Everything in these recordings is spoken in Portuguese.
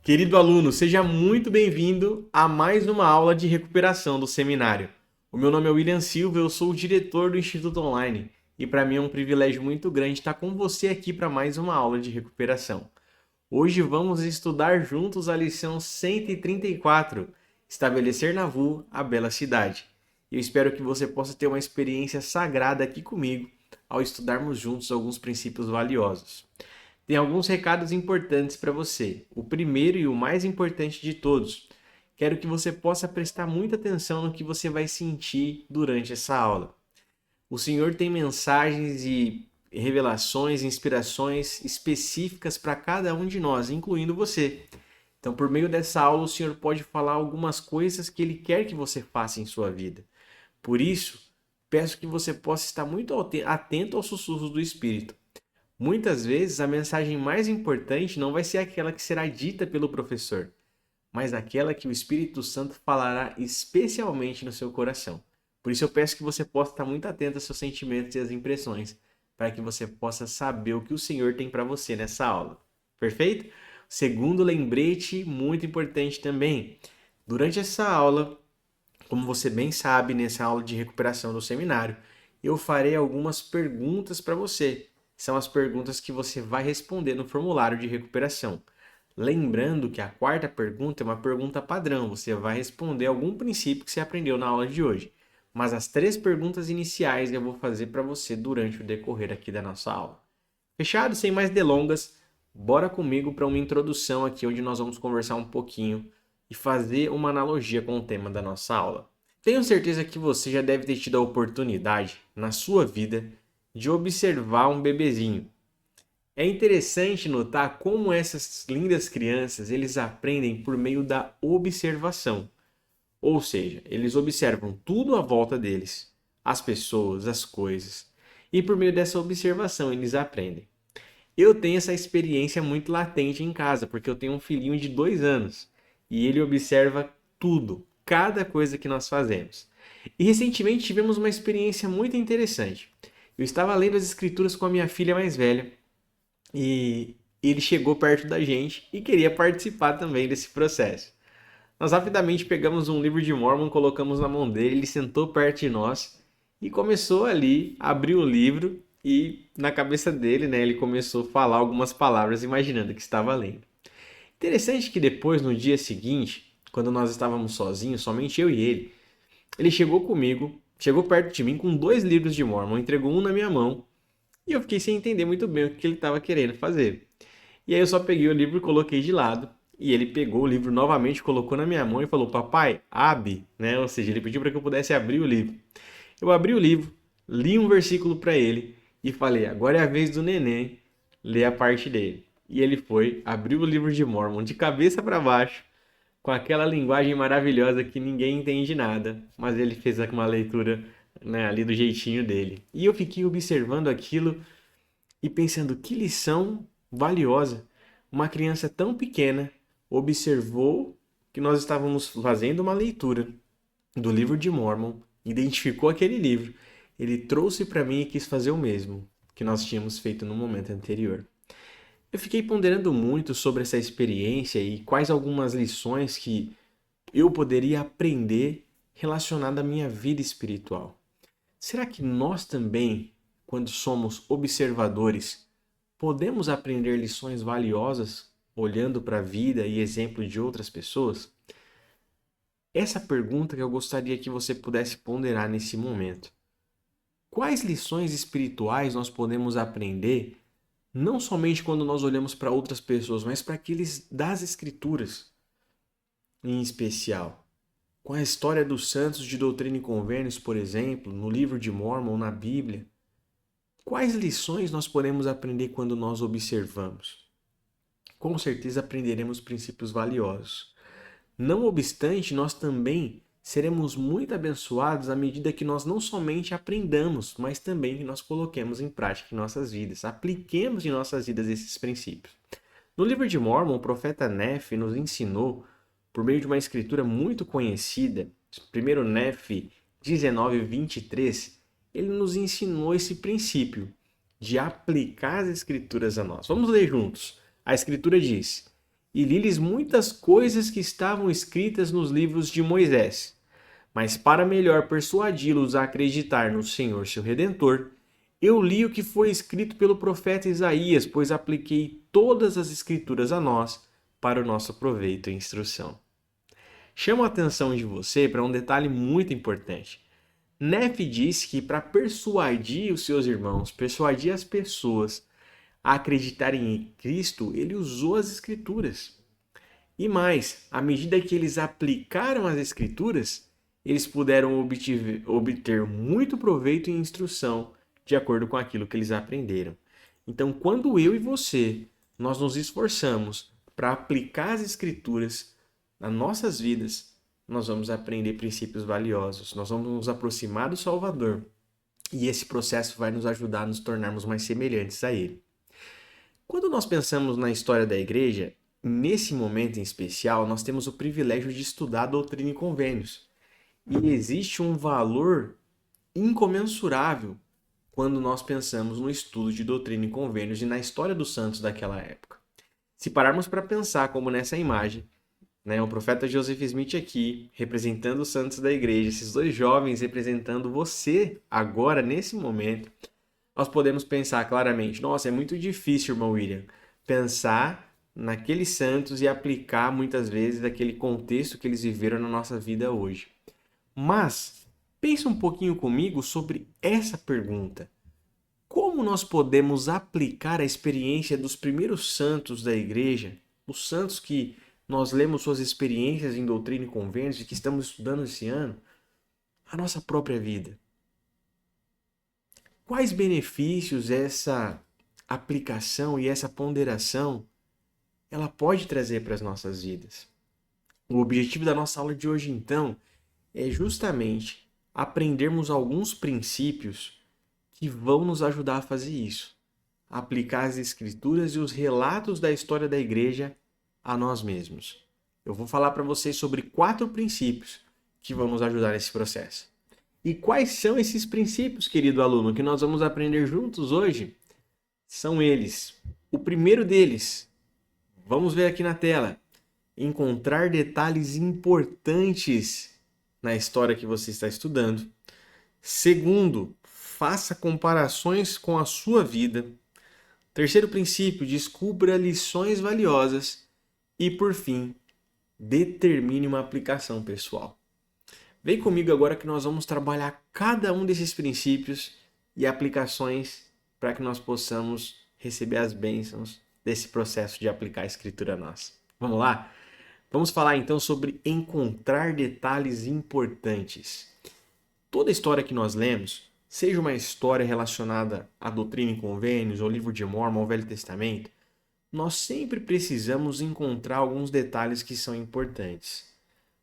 Querido aluno, seja muito bem-vindo a mais uma aula de recuperação do seminário. O meu nome é William Silva, eu sou o diretor do Instituto Online e para mim é um privilégio muito grande estar com você aqui para mais uma aula de recuperação. Hoje vamos estudar juntos a lição 134, Estabelecer Nauvoo, a Bela Cidade. Eu espero que você possa ter uma experiência sagrada aqui comigo ao estudarmos juntos alguns princípios valiosos. Tem alguns recados importantes para você. O primeiro e o mais importante de todos. Quero que você possa prestar muita atenção no que você vai sentir durante essa aula. O Senhor tem mensagens e revelações, inspirações específicas para cada um de nós, incluindo você. Então, por meio dessa aula, o Senhor pode falar algumas coisas que Ele quer que você faça em sua vida. Por isso, peço que você possa estar muito atento aos sussurros do Espírito. Muitas vezes a mensagem mais importante não vai ser aquela que será dita pelo professor, mas aquela que o Espírito Santo falará especialmente no seu coração. Por isso eu peço que você possa estar muito atento aos seus sentimentos e às impressões, para que você possa saber o que o Senhor tem para você nessa aula. Perfeito? Segundo lembrete muito importante também. Durante essa aula, como você bem sabe, nessa aula de recuperação do seminário, eu farei algumas perguntas para você. São as perguntas que você vai responder no formulário de recuperação. Lembrando que a quarta pergunta é uma pergunta padrão, você vai responder algum princípio que você aprendeu na aula de hoje. Mas as três perguntas iniciais eu vou fazer para você durante o decorrer aqui da nossa aula. Fechado? Sem mais delongas, bora comigo para uma introdução aqui onde nós vamos conversar um pouquinho e fazer uma analogia com o tema da nossa aula. Tenho certeza que você já deve ter tido a oportunidade na sua vida de observar um bebezinho. É interessante notar como essas lindas crianças, eles aprendem por meio da observação. Ou seja, eles observam tudo à volta deles, as pessoas, as coisas, e por meio dessa observação eles aprendem. Eu tenho essa experiência muito latente em casa, porque eu tenho um filhinho de 2 anos e ele observa tudo, cada coisa que nós fazemos. E recentemente tivemos uma experiência muito interessante. Eu estava lendo as escrituras com a minha filha mais velha e ele chegou perto da gente e queria participar também desse processo. Nós rapidamente pegamos um livro de Mórmon, colocamos na mão dele, ele sentou perto de nós e começou ali, abriu o livro e na cabeça dele, né, ele começou a falar algumas palavras imaginando que estava lendo. Interessante que depois, no dia seguinte, quando nós estávamos sozinhos, somente eu e ele chegou comigo, chegou perto de mim com 2 livros de Mórmon, entregou um na minha mão e eu fiquei sem entender muito bem o que ele estava querendo fazer. E aí eu só peguei o livro e coloquei de lado. E ele pegou o livro novamente, colocou na minha mão e falou: Papai, abre, né? Ou seja, ele pediu para que eu pudesse abrir o livro. Eu abri o livro, li um versículo para ele e falei: Agora é a vez do neném ler a parte dele. E ele foi, abriu o livro de Mórmon de cabeça para baixo, com aquela linguagem maravilhosa que ninguém entende nada, mas ele fez uma leitura, né, ali do jeitinho dele. E eu fiquei observando aquilo e pensando que lição valiosa. Uma criança tão pequena observou que nós estávamos fazendo uma leitura do livro de Mórmon, identificou aquele livro, ele trouxe para mim e quis fazer o mesmo que nós tínhamos feito no momento anterior. Eu fiquei ponderando muito sobre essa experiência e quais algumas lições que eu poderia aprender relacionada à minha vida espiritual. Será que nós também, quando somos observadores, podemos aprender lições valiosas olhando para a vida e exemplo de outras pessoas? Essa pergunta que eu gostaria que você pudesse ponderar nesse momento. Quais lições espirituais nós podemos aprender, não somente quando nós olhamos para outras pessoas, mas para aqueles das Escrituras em especial? Com a história dos santos de Doutrina e Convênios, por exemplo, no livro de Mórmon, na Bíblia, quais lições nós podemos aprender quando nós observamos? Com certeza aprenderemos princípios valiosos. Não obstante, nós também seremos muito abençoados à medida que nós não somente aprendamos, mas também que nós coloquemos em prática em nossas vidas, apliquemos em nossas vidas esses princípios. No livro de Mórmon, o profeta Nefe nos ensinou, por meio de uma escritura muito conhecida, 1 Nefe 19:23, ele nos ensinou esse princípio de aplicar as escrituras a nós. Vamos ler juntos. A escritura diz: e li-lhes muitas coisas que estavam escritas nos livros de Moisés. Mas para melhor persuadi-los a acreditar no Senhor seu Redentor, eu li o que foi escrito pelo profeta Isaías, pois apliquei todas as escrituras a nós para o nosso proveito e instrução. Chamo a atenção de você para um detalhe muito importante. Nefe disse que para persuadir os seus irmãos, persuadir as pessoas a acreditarem em Cristo, ele usou as Escrituras. E mais, à medida que eles aplicaram as Escrituras, eles puderam obter muito proveito e instrução de acordo com aquilo que eles aprenderam. Então, quando eu e você, nós nos esforçamos para aplicar as Escrituras nas nossas vidas, nós vamos aprender princípios valiosos, nós vamos nos aproximar do Salvador e esse processo vai nos ajudar a nos tornarmos mais semelhantes a Ele. Quando nós pensamos na história da igreja, nesse momento em especial, nós temos o privilégio de estudar a doutrina e convênios. E existe um valor incomensurável quando nós pensamos no estudo de doutrina e convênios e na história dos santos daquela época. Se pararmos para pensar como nessa imagem, o profeta Joseph Smith aqui, representando os santos da igreja, esses dois jovens representando você agora, nesse momento, nós podemos pensar claramente, nossa, é muito difícil, irmão William, pensar naqueles santos e aplicar muitas vezes aquele contexto que eles viveram na nossa vida hoje. Mas, pensa um pouquinho comigo sobre essa pergunta. Como nós podemos aplicar a experiência dos primeiros santos da igreja, os santos que nós lemos suas experiências em doutrina e convênios e que estamos estudando esse ano, à nossa própria vida? Quais benefícios essa aplicação e essa ponderação ela pode trazer para as nossas vidas? O objetivo da nossa aula de hoje, então, é justamente aprendermos alguns princípios que vão nos ajudar a fazer isso. Aplicar as Escrituras e os relatos da história da igreja a nós mesmos. Eu vou falar para vocês sobre 4 princípios que vão nos ajudar nesse processo. E quais são esses princípios, querido aluno, que nós vamos aprender juntos hoje? São eles. O primeiro deles, vamos ver aqui na tela, encontrar detalhes importantes na história que você está estudando. Segundo, faça comparações com a sua vida. Terceiro princípio, descubra lições valiosas. E, por fim, determine uma aplicação pessoal. Vem comigo agora que nós vamos trabalhar cada um desses princípios e aplicações para que nós possamos receber as bênçãos desse processo de aplicar a Escritura a nós. Vamos lá? Vamos falar então sobre encontrar detalhes importantes. Toda história que nós lemos, seja uma história relacionada à doutrina e convênios, ao livro de Mórmon, ao Velho Testamento, nós sempre precisamos encontrar alguns detalhes que são importantes.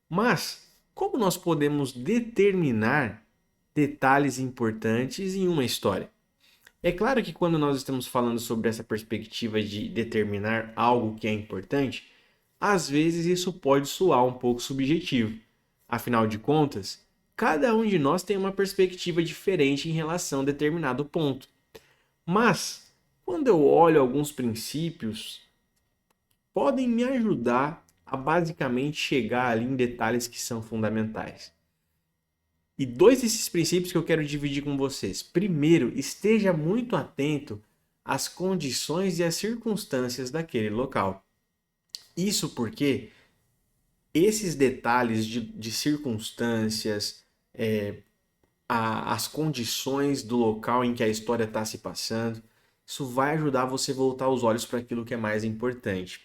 Mas, como nós podemos determinar detalhes importantes em uma história? É claro que quando nós estamos falando sobre essa perspectiva de determinar algo que é importante, às vezes isso pode soar um pouco subjetivo. Afinal de contas, cada um de nós tem uma perspectiva diferente em relação a determinado ponto. Mas, quando eu olho alguns princípios, podem me ajudar a basicamente chegar ali em detalhes que são fundamentais. E 2 desses princípios que eu quero dividir com vocês. Primeiro, esteja muito atento às condições e às circunstâncias daquele local. Isso porque esses detalhes de circunstâncias, as condições do local em que a história está se passando, isso vai ajudar você a voltar os olhos para aquilo que é mais importante.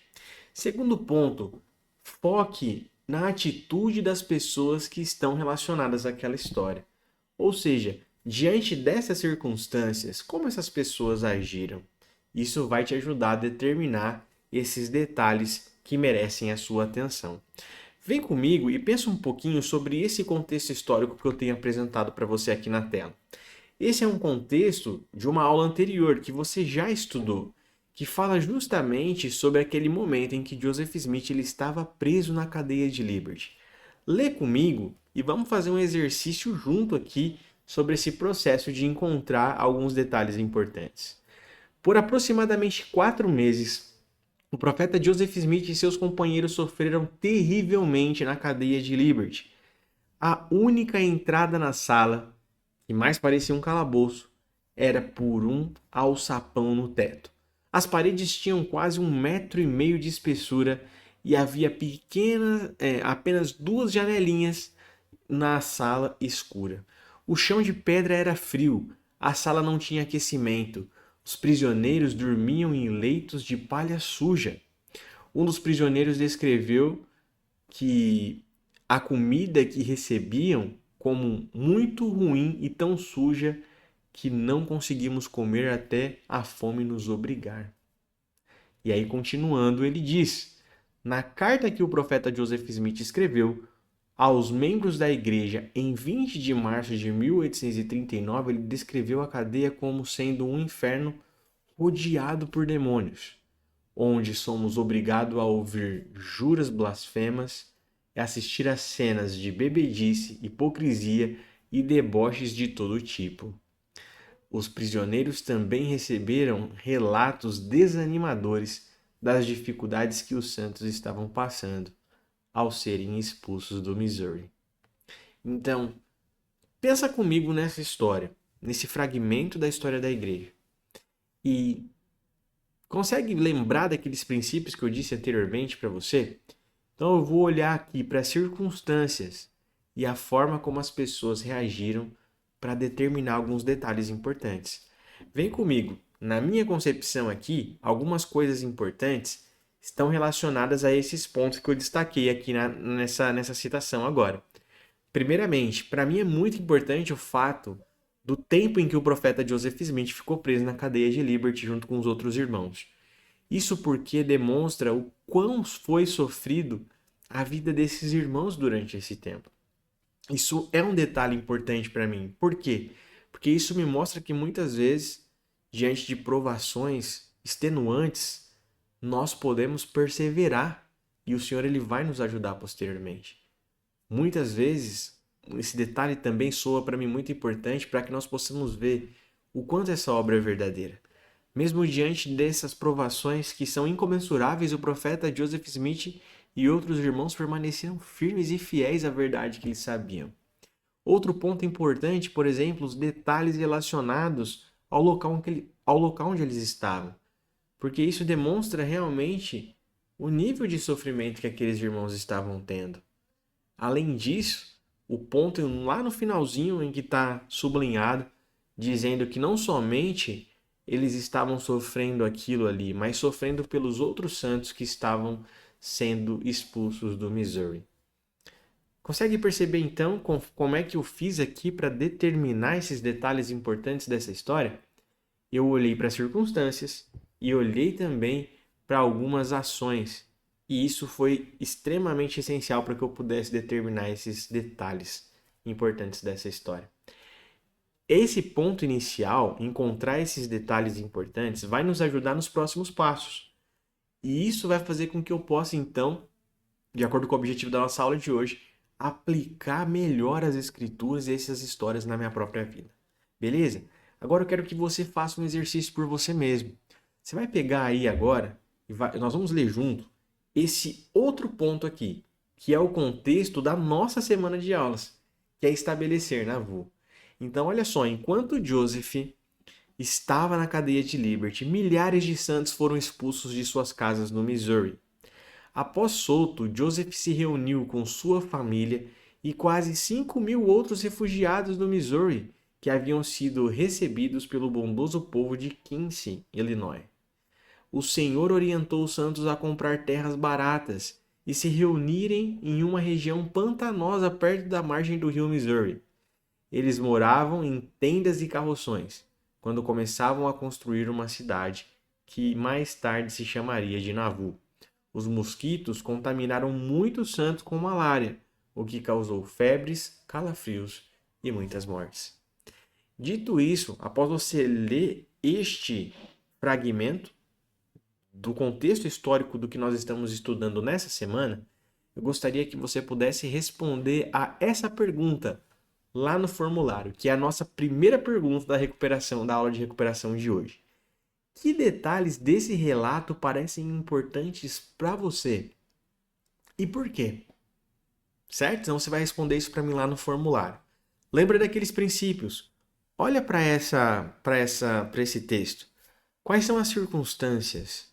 Segundo ponto, foque na atitude das pessoas que estão relacionadas àquela história. Ou seja, diante dessas circunstâncias, como essas pessoas agiram? Isso vai te ajudar a determinar esses detalhes que merecem a sua atenção. Vem comigo e pensa um pouquinho sobre esse contexto histórico que eu tenho apresentado para você aqui na tela. Esse é um contexto de uma aula anterior que você já estudou, que fala justamente sobre aquele momento em que Joseph Smith ele estava preso na cadeia de Liberty. Lê comigo e vamos fazer um exercício junto aqui sobre esse processo de encontrar alguns detalhes importantes. Por aproximadamente 4 meses, O profeta Joseph Smith e seus companheiros sofreram terrivelmente na cadeia de Liberty. A única entrada na sala, que mais parecia um calabouço, era por um alçapão no teto. As paredes tinham quase 1,5 metros de espessura e havia apenas 2 janelinhas na sala escura. O chão de pedra era frio, a sala não tinha aquecimento. Os prisioneiros dormiam em leitos de palha suja. Um dos prisioneiros descreveu que a comida que recebiam como muito ruim e tão suja que não conseguimos comer até a fome nos obrigar. E aí, continuando, ele diz: na carta que o profeta Joseph Smith escreveu aos membros da igreja em 20 de março de 1839, ele descreveu a cadeia como sendo um inferno rodeado por demônios, onde somos obrigados a ouvir juras blasfemas e assistir a cenas de bebedice, hipocrisia e deboches de todo tipo. Os prisioneiros também receberam relatos desanimadores das dificuldades que os santos estavam passando ao serem expulsos do Missouri. Então, pensa comigo nessa história, nesse fragmento da história da igreja. E consegue lembrar daqueles princípios que eu disse anteriormente para você? Então eu vou olhar aqui para as circunstâncias e a forma como as pessoas reagiram para determinar alguns detalhes importantes. Vem comigo. Na minha concepção aqui, algumas coisas importantes estão relacionadas a esses pontos que eu destaquei aqui nessa citação agora. Primeiramente, para mim é muito importante o fato do tempo em que o profeta Joseph Smith ficou preso na cadeia de Liberty junto com os outros irmãos. Isso porque demonstra o quão foi sofrido a vida desses irmãos durante esse tempo. Isso é um detalhe importante para mim. Por quê? Porque isso me mostra que muitas vezes, diante de provações extenuantes, nós podemos perseverar e o Senhor ele vai nos ajudar posteriormente. Muitas vezes, esse detalhe também soa para mim muito importante para que nós possamos ver o quanto essa obra é verdadeira. Mesmo diante dessas provações que são incomensuráveis, o profeta Joseph Smith e outros irmãos permaneceram firmes e fiéis à verdade que eles sabiam. Outro ponto importante, por exemplo, os detalhes relacionados ao local onde eles estavam. Porque isso demonstra realmente o nível de sofrimento que aqueles irmãos estavam tendo. Além disso, o ponto lá no finalzinho em que está sublinhado, dizendo que não somente eles estavam sofrendo aquilo ali, mas sofrendo pelos outros santos que estavam sendo expulsos do Missouri. Consegue perceber então como é que eu fiz aqui para determinar esses detalhes importantes dessa história? Eu olhei para as circunstâncias e olhei também para algumas ações. E isso foi extremamente essencial para que eu pudesse determinar esses detalhes importantes dessa história. Esse ponto inicial, encontrar esses detalhes importantes, vai nos ajudar nos próximos passos. E isso vai fazer com que eu possa, então, de acordo com o objetivo da nossa aula de hoje, aplicar melhor as escrituras e essas histórias na minha própria vida. Beleza? Agora eu quero que você faça um exercício por você mesmo. Você vai pegar aí agora, e nós vamos ler junto, esse outro ponto aqui, que é o contexto da nossa semana de aulas, que é estabelecer na VU. Então, olha só, enquanto Joseph estava na cadeia de Liberty, milhares de santos foram expulsos de suas casas no Missouri. Após solto, Joseph se reuniu com sua família e quase 5.000 outros refugiados do Missouri que haviam sido recebidos pelo bondoso povo de Quincy, Illinois. O Senhor orientou os santos a comprar terras baratas e se reunirem em uma região pantanosa perto da margem do rio Missouri. Eles moravam em tendas e carroções, quando começavam a construir uma cidade que mais tarde se chamaria de Nauvoo. Os mosquitos contaminaram muitos santos com malária, o que causou febres, calafrios e muitas mortes. Dito isso, após você ler este fragmento do contexto histórico do que nós estamos estudando nessa semana, eu gostaria que você pudesse responder a essa pergunta lá no formulário, que é a nossa primeira pergunta da aula de recuperação de hoje. Que detalhes desse relato parecem importantes para você? E por quê? Certo? Então você vai responder isso para mim lá no formulário. Lembra daqueles princípios? Olha para esse texto. Quais são as circunstâncias?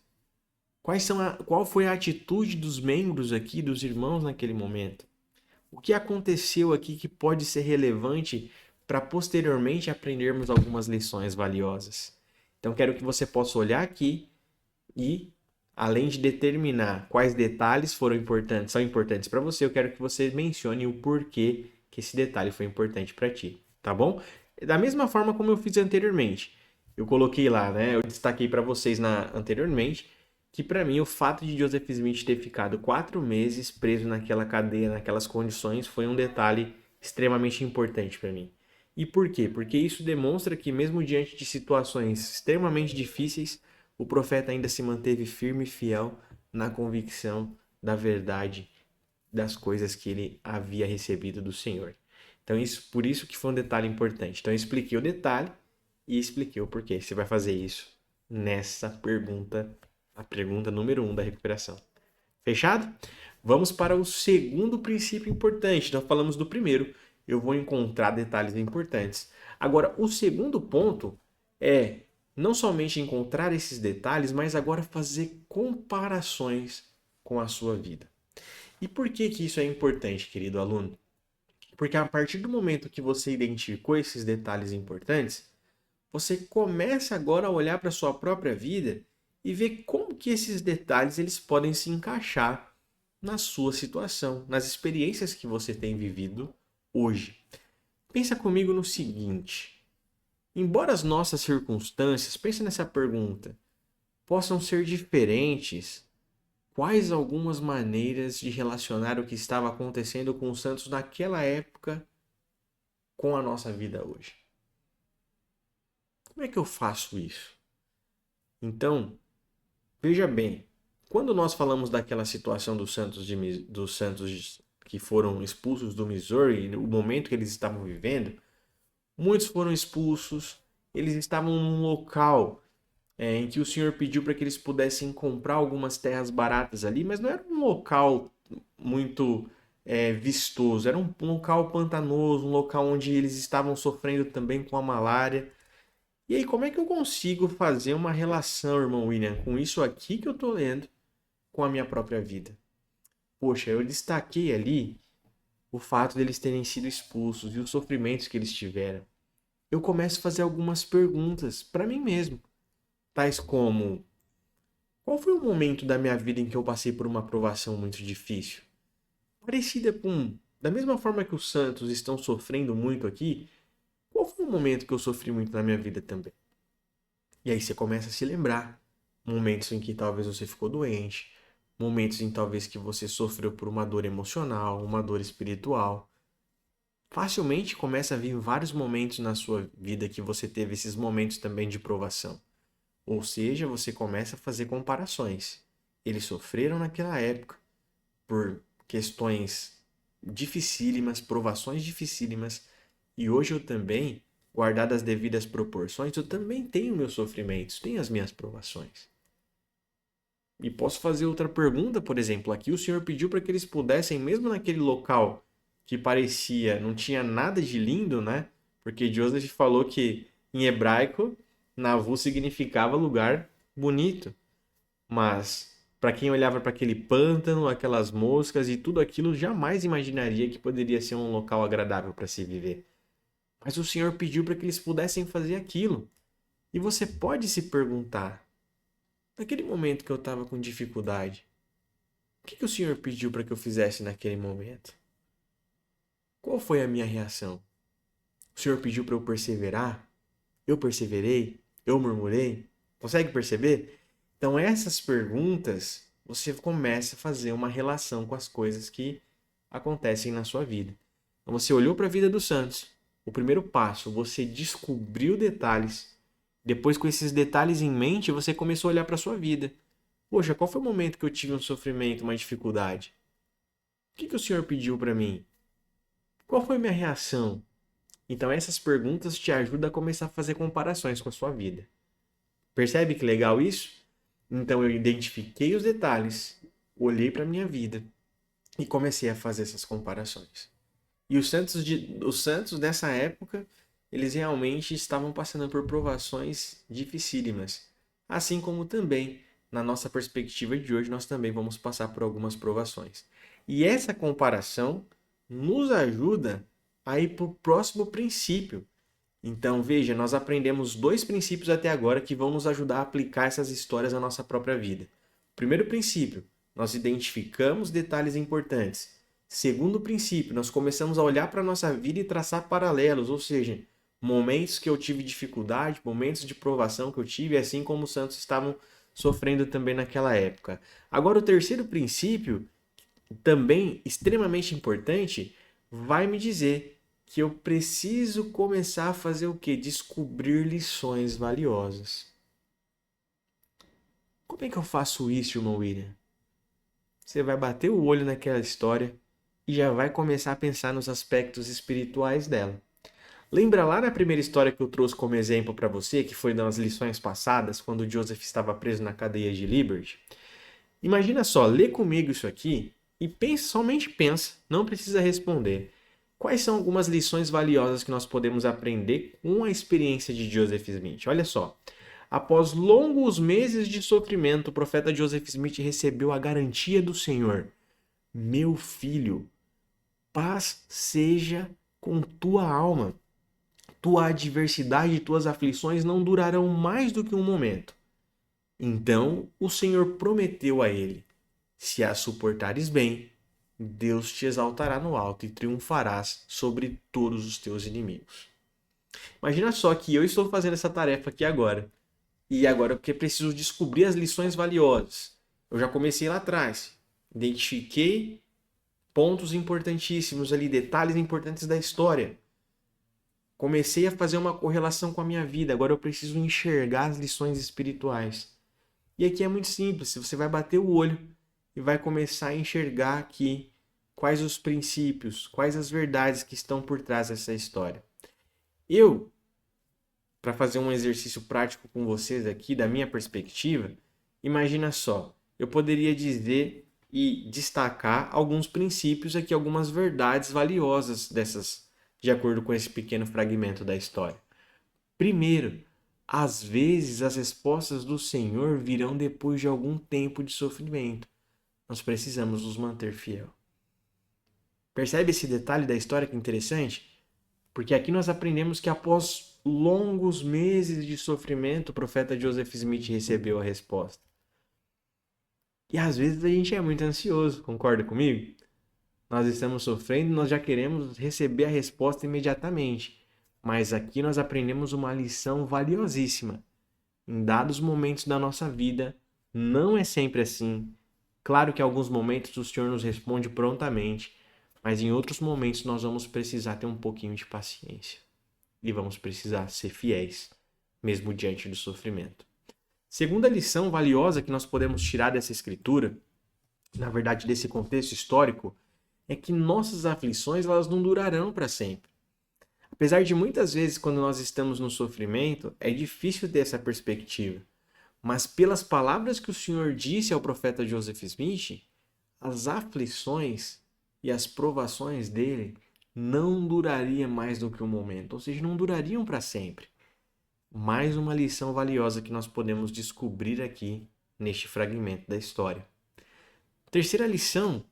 Qual foi a atitude dos membros aqui, dos irmãos naquele momento? O que aconteceu aqui que pode ser relevante para posteriormente aprendermos algumas lições valiosas? Então quero que você possa olhar aqui e, além de determinar quais detalhes são importantes para você, eu quero que você mencione o porquê que esse detalhe foi importante para ti, tá bom? Da mesma forma como eu fiz anteriormente. Eu coloquei lá, né? Eu destaquei para vocês anteriormente que para mim o fato de Joseph Smith ter ficado 4 meses preso naquela cadeia, naquelas condições, foi um detalhe extremamente importante para mim. E por quê? Porque isso demonstra que mesmo diante de situações extremamente difíceis, o profeta ainda se manteve firme e fiel na convicção da verdade das coisas que ele havia recebido do Senhor. Então, por isso que foi um detalhe importante. Então, eu expliquei o detalhe e expliquei o porquê. Você vai fazer isso nessa pergunta, a pergunta número 1 da recuperação. Fechado? Vamos para o segundo princípio importante. Nós falamos do primeiro. Eu vou encontrar detalhes importantes. Agora, o segundo ponto é não somente encontrar esses detalhes, mas agora fazer comparações com a sua vida. E por que que isso é importante, querido aluno? Porque a partir do momento que você identificou esses detalhes importantes, você começa agora a olhar para a sua própria vida e ver como que esses detalhes eles podem se encaixar na sua situação, nas experiências que você tem vivido hoje. Pensa comigo no seguinte: embora as nossas circunstâncias, pensa nessa pergunta, possam ser diferentes, quais algumas maneiras de relacionar o que estava acontecendo com os santos naquela época com a nossa vida hoje? Como é que eu faço isso? Então, veja bem, quando nós falamos daquela situação dos santos que foram expulsos do Missouri, o momento que eles estavam vivendo, muitos foram expulsos, eles estavam num local em que o Senhor pediu para que eles pudessem comprar algumas terras baratas ali, mas não era um local muito vistoso, era um local pantanoso, um local onde eles estavam sofrendo também com a malária. E aí, como é que eu consigo fazer uma relação, irmão William, com isso aqui que eu estou lendo com a minha própria vida? Poxa, eu destaquei ali o fato deles terem sido expulsos e os sofrimentos que eles tiveram. Eu começo a fazer algumas perguntas para mim mesmo, tais como: qual foi o momento da minha vida em que eu passei por uma provação muito difícil? Parecida com, da mesma forma que os santos estão sofrendo muito aqui, qual foi o momento que eu sofri muito na minha vida também? E aí você começa a se lembrar momentos em que talvez você ficou doente, momentos em talvez que você sofreu por uma dor emocional, uma dor espiritual. Facilmente começa a vir vários momentos na sua vida que você teve esses momentos também de provação. Ou seja, você começa a fazer comparações. Eles sofreram naquela época por questões dificílimas, provações dificílimas, e hoje eu também, guardadas as devidas proporções, eu também tenho meus sofrimentos, tenho as minhas provações. E posso fazer outra pergunta, por exemplo, aqui o Senhor pediu para que eles pudessem, mesmo naquele local que parecia, não tinha nada de lindo, né? Porque Joseph falou que em hebraico, Navu significava lugar bonito. Mas para quem olhava para aquele pântano, aquelas moscas e tudo aquilo, jamais imaginaria que poderia ser um local agradável para se viver. Mas o Senhor pediu para que eles pudessem fazer aquilo. E você pode se perguntar: naquele momento que eu estava com dificuldade, o que o Senhor pediu para que eu fizesse naquele momento? Qual foi a minha reação? O Senhor pediu para eu perseverar? Eu perseverei? Eu murmurei? Consegue perceber? Então, essas perguntas, você começa a fazer uma relação com as coisas que acontecem na sua vida. Então, você olhou para a vida dos santos. O primeiro passo, você descobriu detalhes. Depois, com esses detalhes em mente, você começou a olhar para a sua vida. Poxa, qual foi o momento que eu tive um sofrimento, uma dificuldade? O que o Senhor pediu para mim? Qual foi a minha reação? Então, essas perguntas te ajudam a começar a fazer comparações com a sua vida. Percebe que legal isso? Então eu identifiquei os detalhes, olhei para a minha vida e comecei a fazer essas comparações. E os santos dessa época, eles realmente estavam passando por provações dificílimas. Assim como também, na nossa perspectiva de hoje, nós também vamos passar por algumas provações. E essa comparação nos ajuda a ir para o próximo princípio. Então, veja, nós aprendemos dois princípios até agora que vão nos ajudar a aplicar essas histórias na nossa própria vida. Primeiro princípio, nós identificamos detalhes importantes. Segundo princípio, nós começamos a olhar para a nossa vida e traçar paralelos, ou seja, momentos que eu tive dificuldade, momentos de provação que eu tive, assim como os santos estavam sofrendo também naquela época. Agora, o terceiro princípio, também extremamente importante, vai me dizer que eu preciso começar a fazer o quê? Descobrir lições valiosas. Como é que eu faço isso, irmão William? Você vai bater o olho naquela história e já vai começar a pensar nos aspectos espirituais dela. Lembra lá na primeira história que eu trouxe como exemplo para você, que foi das lições passadas, quando Joseph estava preso na cadeia de Liberty? Imagina só, lê comigo isso aqui e pensa, somente pensa, não precisa responder. Quais são algumas lições valiosas que nós podemos aprender com a experiência de Joseph Smith? Olha só. Após longos meses de sofrimento, o profeta Joseph Smith recebeu a garantia do Senhor: Meu filho, paz seja com tua alma. Tua adversidade e tuas aflições não durarão mais do que um momento. Então o Senhor prometeu a ele: Se as suportares bem, Deus te exaltará no alto e triunfarás sobre todos os teus inimigos. Imagina só que eu estou fazendo essa tarefa aqui agora. E agora porque preciso descobrir as lições valiosas. Eu já comecei lá atrás. Identifiquei pontos importantíssimos ali, detalhes importantes da história. Comecei a fazer uma correlação com a minha vida. Agora eu preciso enxergar as lições espirituais. E aqui é muito simples. Você vai bater o olho e vai começar a enxergar aqui quais os princípios, quais as verdades que estão por trás dessa história. Eu, para fazer um exercício prático com vocês aqui, da minha perspectiva, imagina só, eu poderia dizer e destacar alguns princípios aqui, algumas verdades valiosas dessas, de acordo com esse pequeno fragmento da história. Primeiro, às vezes as respostas do Senhor virão depois de algum tempo de sofrimento. Nós precisamos nos manter fiel. Percebe esse detalhe da história que é interessante? Porque aqui nós aprendemos que após longos meses de sofrimento, o profeta Joseph Smith recebeu a resposta. E às vezes a gente é muito ansioso, concorda comigo? Nós estamos sofrendo e nós já queremos receber a resposta imediatamente. Mas aqui nós aprendemos uma lição valiosíssima. Em dados momentos da nossa vida, não é sempre assim. Claro que em alguns momentos o Senhor nos responde prontamente, mas em outros momentos nós vamos precisar ter um pouquinho de paciência. E vamos precisar ser fiéis, mesmo diante do sofrimento. Segunda lição valiosa que nós podemos tirar dessa escritura, na verdade desse contexto histórico, é que nossas aflições elas não durarão para sempre. Apesar de muitas vezes quando nós estamos no sofrimento, é difícil ter essa perspectiva. Mas pelas palavras que o Senhor disse ao profeta Joseph Smith, as aflições e as provações dele não durariam mais do que um momento, ou seja, não durariam para sempre. Mais uma lição valiosa que nós podemos descobrir aqui neste fragmento da história. Terceira lição,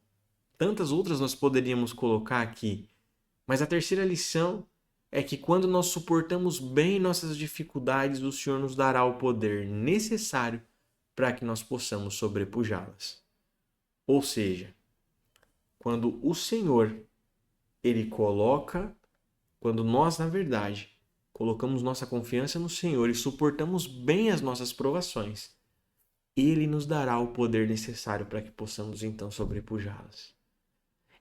tantas outras nós poderíamos colocar aqui, mas a terceira lição é que quando nós suportamos bem nossas dificuldades, o Senhor nos dará o poder necessário para que nós possamos sobrepujá-las. Ou seja, quando o Senhor, Ele coloca, quando nós, na verdade, colocamos nossa confiança no Senhor e suportamos bem as nossas provações, Ele nos dará o poder necessário para que possamos então sobrepujá-las.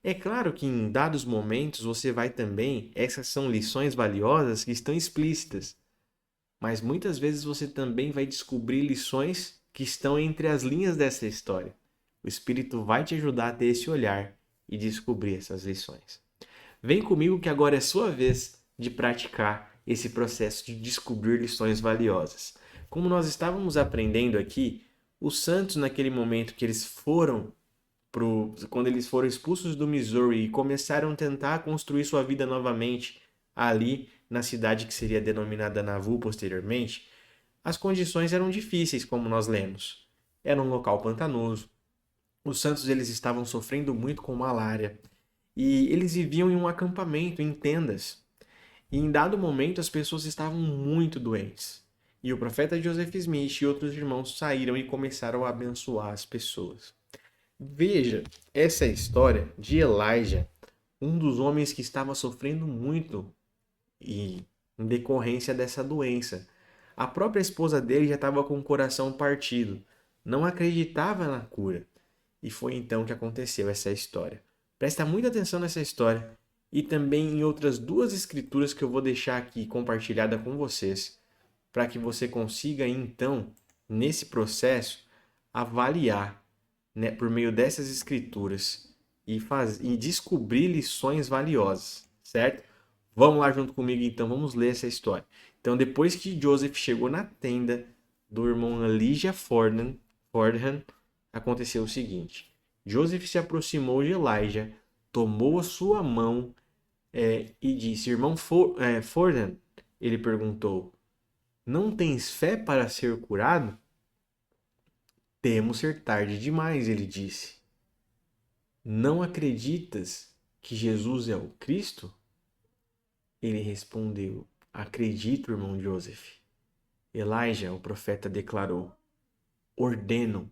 É claro que em dados momentos você vai também, essas são lições valiosas que estão explícitas, mas muitas vezes você também vai descobrir lições que estão entre as linhas dessa história. O Espírito vai te ajudar a ter esse olhar e descobrir essas lições. Vem comigo que agora é sua vez de praticar esse processo de descobrir lições valiosas. Como nós estávamos aprendendo aqui, os santos naquele momento que eles foram quando eles foram expulsos do Missouri e começaram a tentar construir sua vida novamente ali na cidade que seria denominada Nauvoo posteriormente, as condições eram difíceis, como nós lemos. Era um local pantanoso. Os santos eles estavam sofrendo muito com malária e eles viviam em um acampamento, em tendas. E em dado momento as pessoas estavam muito doentes. E o profeta Joseph Smith e outros irmãos saíram e começaram a abençoar as pessoas. Veja essa história de Elijah, um dos homens que estava sofrendo muito e em decorrência dessa doença. A própria esposa dele já estava com o coração partido, não acreditava na cura. E foi então que aconteceu essa história. Presta muita atenção nessa história e também em outras duas escrituras que eu vou deixar aqui compartilhada com vocês, para que você consiga então, nesse processo, avaliar, né, por meio dessas escrituras e descobrir lições valiosas, certo? Vamos lá junto comigo então, vamos ler essa história. Então, depois que Joseph chegou na tenda do irmão Elijah Fordham, aconteceu o seguinte. Joseph se aproximou de Elijah, tomou a sua mão e disse, irmão Fordham, ele perguntou, não tens fé para ser curado? Temo ser tarde demais, ele disse. Não acreditas que Jesus é o Cristo? Ele respondeu, acredito, irmão Joseph. Elijah, o profeta, declarou, ordeno,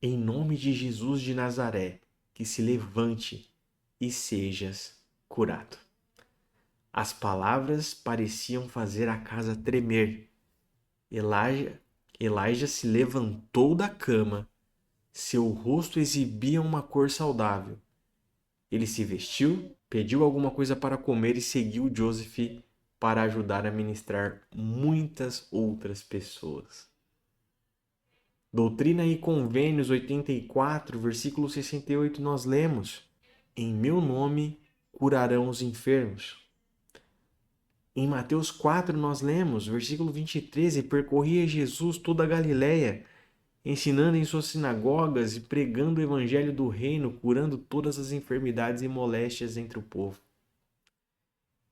em nome de Jesus de Nazaré, que se levante e sejas curado. As palavras pareciam fazer a casa tremer. Elijah se levantou da cama. Seu rosto exibia uma cor saudável. Ele se vestiu, pediu alguma coisa para comer e seguiu Joseph para ajudar a ministrar muitas outras pessoas. Doutrina e Convênios 84, versículo 68, nós lemos: em meu nome curarão os enfermos. Em Mateus 4, nós lemos, versículo 23, e percorria Jesus toda a Galileia, ensinando em suas sinagogas e pregando o evangelho do reino, curando todas as enfermidades e moléstias entre o povo.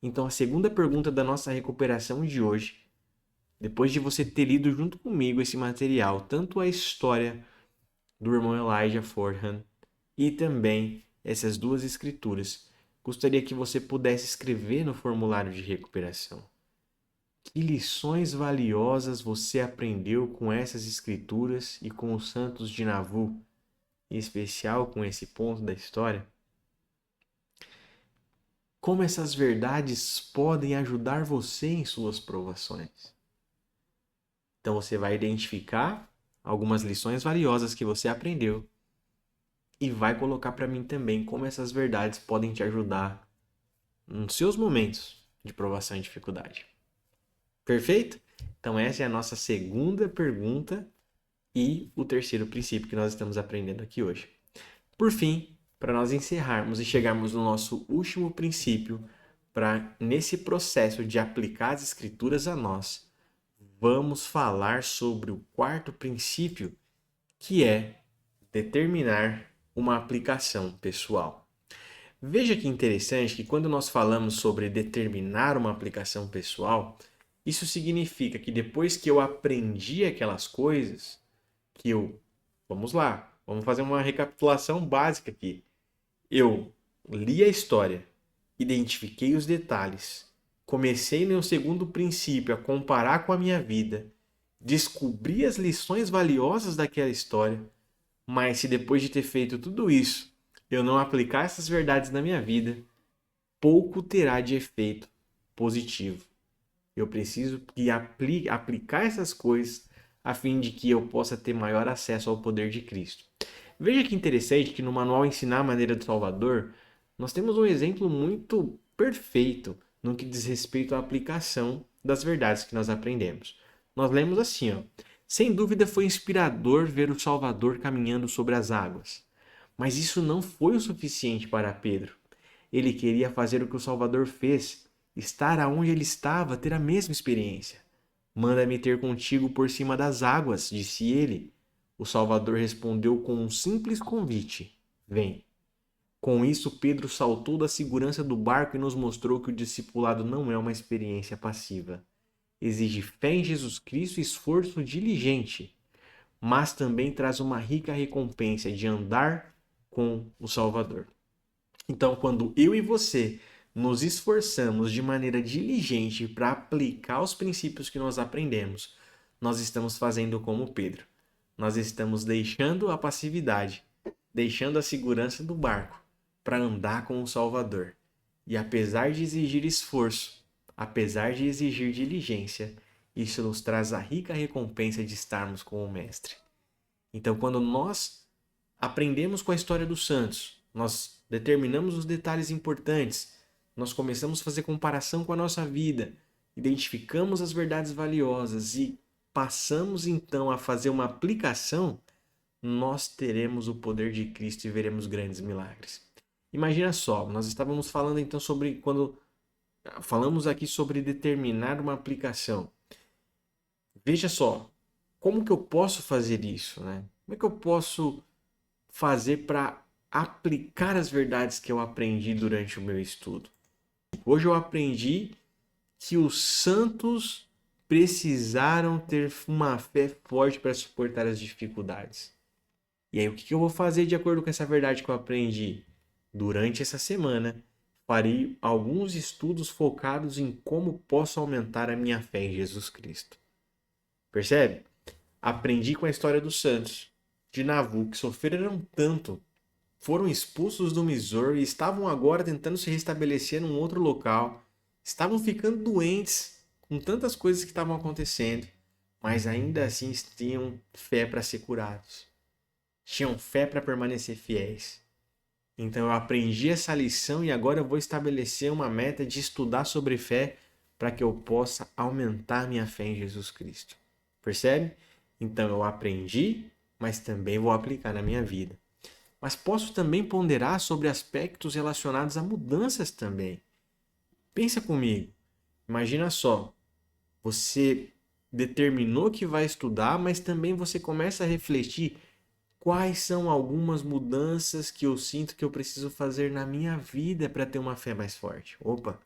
Então, a segunda pergunta da nossa recuperação de hoje, depois de você ter lido junto comigo esse material, tanto a história do irmão Elijah Fordham e também essas duas escrituras, gostaria que você pudesse escrever no formulário de recuperação. Que lições valiosas você aprendeu com essas escrituras e com os santos de Nauvoo, em especial com esse ponto da história? Como essas verdades podem ajudar você em suas provações? Então você vai identificar algumas lições valiosas que você aprendeu e vai colocar para mim também como essas verdades podem te ajudar nos seus momentos de provação e dificuldade. Perfeito? Então essa é a nossa segunda pergunta e o terceiro princípio que nós estamos aprendendo aqui hoje. Por fim, para nós encerrarmos e chegarmos no nosso último princípio, para nesse processo de aplicar as escrituras a nós, vamos falar sobre o quarto princípio, que é determinar uma aplicação pessoal. Veja que interessante que quando nós falamos sobre determinar uma aplicação pessoal, isso significa que depois que eu aprendi aquelas coisas, vamos lá, vamos fazer uma recapitulação básica aqui. Eu li a história, identifiquei os detalhes, comecei no segundo princípio a comparar com a minha vida, descobri as lições valiosas daquela história, mas se depois de ter feito tudo isso, eu não aplicar essas verdades na minha vida, pouco terá de efeito positivo. Eu preciso aplicar essas coisas a fim de que eu possa ter maior acesso ao poder de Cristo. Veja que interessante que no manual Ensinar a Maneira do Salvador, nós temos um exemplo muito perfeito no que diz respeito à aplicação das verdades que nós aprendemos. Nós lemos assim, ó: sem dúvida foi inspirador ver o Salvador caminhando sobre as águas. Mas isso não foi o suficiente para Pedro. Ele queria fazer o que o Salvador fez, estar aonde ele estava, ter a mesma experiência. Manda-me ter contigo por cima das águas, disse ele. O Salvador respondeu com um simples convite: vem. Com isso, Pedro saltou da segurança do barco e nos mostrou que o discipulado não é uma experiência passiva. Exige fé em Jesus Cristo e esforço diligente, mas também traz uma rica recompensa de andar com o Salvador. Então, quando eu e você nos esforçamos de maneira diligente para aplicar os princípios que nós aprendemos, nós estamos fazendo como Pedro. Nós estamos deixando a passividade, deixando a segurança do barco para andar com o Salvador. E apesar de exigir esforço, apesar de exigir diligência, isso nos traz a rica recompensa de estarmos com o Mestre. Então, quando nós aprendemos com a história dos santos, nós determinamos os detalhes importantes, nós começamos a fazer comparação com a nossa vida, identificamos as verdades valiosas e passamos então a fazer uma aplicação, nós teremos o poder de Cristo e veremos grandes milagres. Imagina só, nós estávamos falando então sobre quando falamos aqui sobre determinar uma aplicação. Veja só, como que eu posso fazer isso, né? Como é que eu posso fazer para aplicar as verdades que eu aprendi durante o meu estudo? Hoje eu aprendi que os santos precisaram ter uma fé forte para suportar as dificuldades. E aí, o que eu vou fazer de acordo com essa verdade que eu aprendi? Durante essa semana, farei alguns estudos focados em como posso aumentar a minha fé em Jesus Cristo. Percebe? Aprendi com a história dos santos de Nauvoo, que sofreram tanto, foram expulsos do Misor e estavam agora tentando se restabelecer num outro local. Estavam ficando doentes com tantas coisas que estavam acontecendo, mas ainda assim tinham fé para ser curados. Tinham fé para permanecer fiéis. Então eu aprendi essa lição e agora eu vou estabelecer uma meta de estudar sobre fé para que eu possa aumentar minha fé em Jesus Cristo. Percebe? Então eu aprendi, mas também vou aplicar na minha vida. Mas posso também ponderar sobre aspectos relacionados a mudanças também. Pensa comigo. Imagina só, você determinou que vai estudar, mas também você começa a refletir quais são algumas mudanças que eu sinto que eu preciso fazer na minha vida para ter uma fé mais forte. Opa!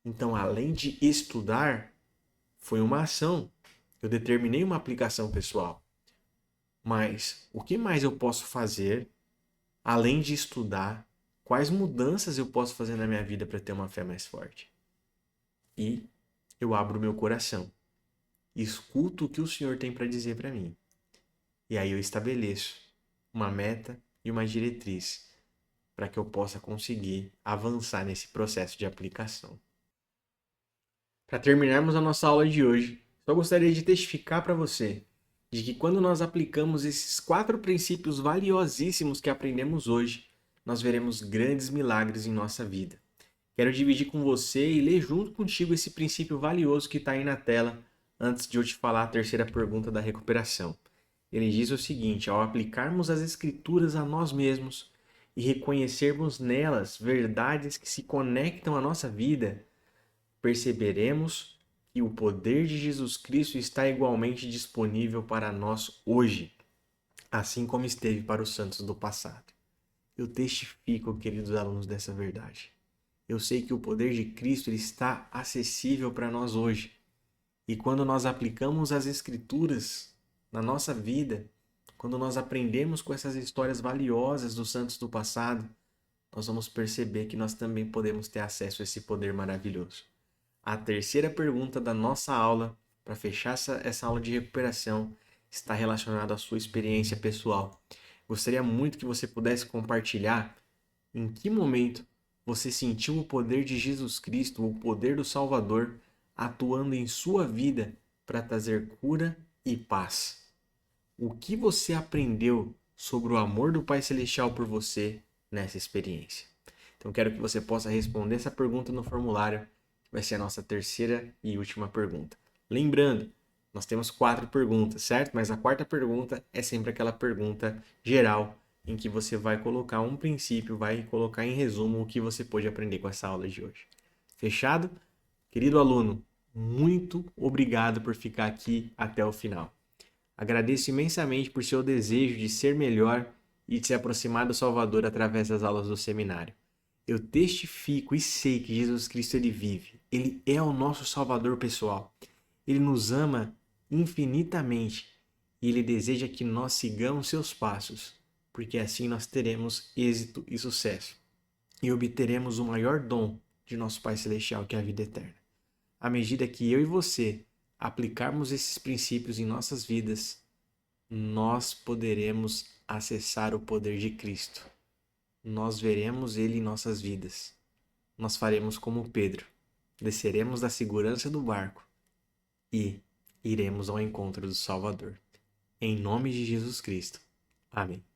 Então, além de estudar, foi uma ação. Eu determinei uma aplicação pessoal. Mas o que mais eu posso fazer, além de estudar? Quais mudanças eu posso fazer na minha vida para ter uma fé mais forte? E eu abro meu coração. Escuto o que o Senhor tem para dizer para mim. E aí eu estabeleço uma meta e uma diretriz para que eu possa conseguir avançar nesse processo de aplicação. Para terminarmos a nossa aula de hoje, só gostaria de testificar para você de que quando nós aplicamos esses 4 princípios valiosíssimos que aprendemos hoje, nós veremos grandes milagres em nossa vida. Quero dividir com você e ler junto contigo esse princípio valioso que está aí na tela, antes de eu te falar a terceira pergunta da recuperação. Ele diz o seguinte: ao aplicarmos as Escrituras a nós mesmos e reconhecermos nelas verdades que se conectam à nossa vida, perceberemos que o poder de Jesus Cristo está igualmente disponível para nós hoje, assim como esteve para os santos do passado. Eu testifico, queridos alunos, dessa verdade. Eu sei que o poder de Cristo ele está acessível para nós hoje. E quando nós aplicamos as Escrituras na nossa vida, quando nós aprendemos com essas histórias valiosas dos santos do passado, nós vamos perceber que nós também podemos ter acesso a esse poder maravilhoso. A terceira pergunta da nossa aula, para fechar essa aula de recuperação, está relacionada à sua experiência pessoal. Gostaria muito que você pudesse compartilhar em que momento você sentiu o poder de Jesus Cristo, o poder do Salvador, atuando em sua vida para trazer cura e paz. O que você aprendeu sobre o amor do Pai Celestial por você nessa experiência? Então quero que você possa responder essa pergunta no formulário, que vai ser a nossa terceira e última pergunta. Lembrando, nós temos 4 perguntas, certo? Mas a quarta pergunta é sempre aquela pergunta geral, em que você vai colocar um princípio, vai colocar em resumo o que você pôde aprender com essa aula de hoje. Fechado? Querido aluno, muito obrigado por ficar aqui até o final. Agradeço imensamente por seu desejo de ser melhor e de se aproximar do Salvador através das aulas do seminário. Eu testifico e sei que Jesus Cristo ele vive. Ele é o nosso Salvador pessoal. Ele nos ama infinitamente e ele deseja que nós sigamos seus passos, porque assim nós teremos êxito e sucesso e obteremos o maior dom de nosso Pai Celestial, que é a vida eterna. À medida que eu e você aplicarmos esses princípios em nossas vidas, nós poderemos acessar o poder de Cristo. Nós veremos Ele em nossas vidas. Nós faremos como Pedro. Desceremos da segurança do barco e iremos ao encontro do Salvador. Em nome de Jesus Cristo. Amém.